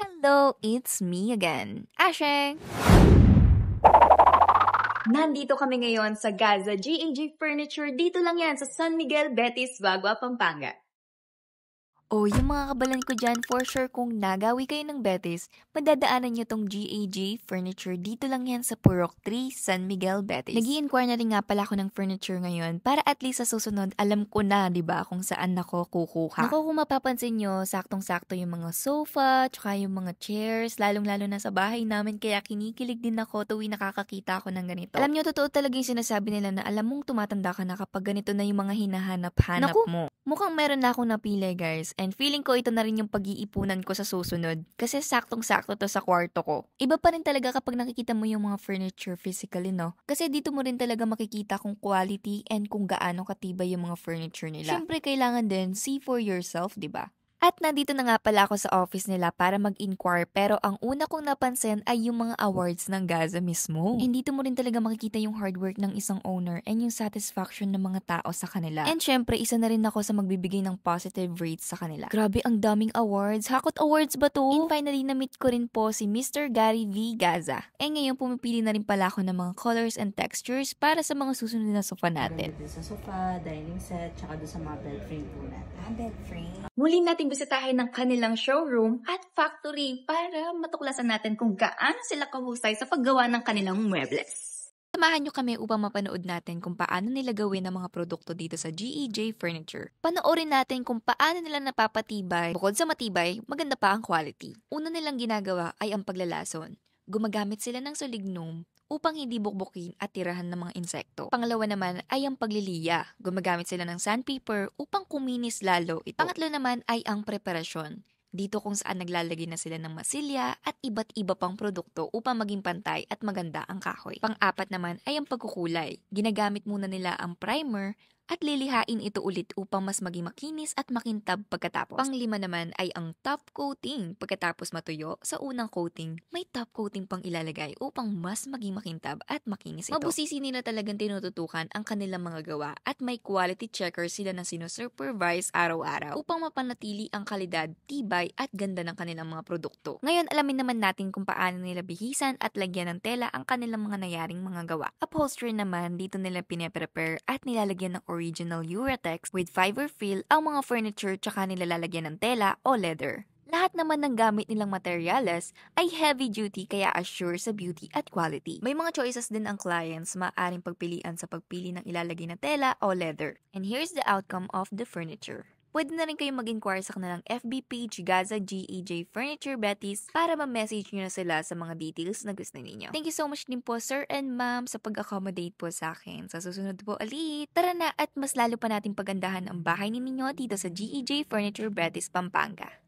Hello, it's me again, Ashe! Nandito kami ngayon sa Gaza GAG Furniture. Dito lang yan sa San Miguel, Betis, Bagua, Pampanga. O yung mga kabalan ko dyan, for sure kung nagawi kayo ng Betis, madadaanan nyo tong GAG Furniture. Dito lang yan sa Purok 3, San Miguel, Betis. Nag-i-inquire na rin nga pala ako ng furniture ngayon para at least sa susunod, alam ko na, di ba, kung saan ako kukuha. Naku, kung mapapansin nyo, saktong-sakto yung mga sofa, tsaka yung mga chairs, lalong-lalo na sa bahay namin, kaya kinikilig din ako tuwing nakakakita ako ng ganito. Alam nyo, totoo talaga yung sinasabi nila na alam mong tumatanda ka na kapag ganito na yung mga hinahanap-hanap mo. Mukhang meron na akong napili, guys. And feeling ko ito na rin yung pag-iipunan ko sa susunod. Kasi saktong-sakto to sa kwarto ko. Iba pa rin talaga kapag nakikita mo yung mga furniture physically, no? Kasi dito mo rin talaga makikita kung quality and kung gaano katibay yung mga furniture nila. Siyempre, kailangan din see for yourself, di ba? At nandito na nga pala ako sa office nila para mag-inquire, pero ang una kong napansin ay yung mga awards ng Gaza mismo. And dito mo rin talaga makikita yung hard work ng isang owner and yung satisfaction ng mga tao sa kanila. And syempre, isa na rin ako sa magbibigay ng positive rates sa kanila. Grabe, ang daming awards. Hakot awards ba to? And finally, na-meet ko rin po si Mr. Gary V. Gaza. And ngayon, pumipili na rin pala ako ng mga colors and textures para sa mga susunod na sofa natin. Doon sa sofa, dining set, tsaka doon sa mga bed frame po natin. Bed frame. Muli nating bisitahin ng kanilang showroom at factory para matuklasan natin kung gaano sila kahusay sa paggawa ng kanilang muebles. Samahan nyo kami upang mapanood natin kung paano nila gawin ang mga produkto dito sa GEJ Furniture. Panoorin natin kung paano nila napapatibay. Bukod sa matibay, maganda pa ang quality. Una nilang ginagawa ay ang paglalason. Gumagamit sila ng solignum upang hindi bukbukin at tirahan ng mga insekto. Pangalawa naman ay ang pagliliya. Gumagamit sila ng sandpaper upang kuminis lalo ito. Pangatlo naman ay ang preparasyon. Dito kung saan naglalagay na sila ng masilya at iba't iba pang produkto upang maging pantay at maganda ang kahoy. Pang-apat naman ay ang pagkukulay. Ginagamit muna nila ang primer at lilihain ito ulit upang mas maging makinis at makintab pagkatapos. Panglima naman ay ang top coating. Pagkatapos matuyo sa unang coating, may top coating pang ilalagay upang mas maging makintab at makinis ito. Mabusisi nila talagang tinututukan ang kanilang mga gawa at may quality checker sila na sinusupervise araw-araw upang mapanatili ang kalidad, tibay at ganda ng kanilang mga produkto. Ngayon, alamin naman natin kung paano nila bihisan at lagyan ng tela ang kanilang mga nayaring mga gawa. Upholstery naman, dito nila pine-prepare at nilalagyan ng original Uratex with fiber fill ang mga furniture tsaka nilalagyan ng tela o leather. Lahat naman ng gamit nilang materyales ay heavy duty kaya assure sa beauty at quality. May mga choices din ang clients maaaring pagpilian sa pagpili ng ilalagay na tela o leather. And here's the outcome of the furniture. Pwede na rin kayong mag-inquire sa kanilang FB page Gaza GEJ Furniture Betis para ma-message nyo na sila sa mga details na gusto ninyo. Thank you so much din po sir and ma'am sa pag-accommodate po sa akin. Sa susunod po ulit, tara na at mas lalo pa nating pagandahan ang bahay ninyo dito sa GEJ Furniture Betis, Pampanga.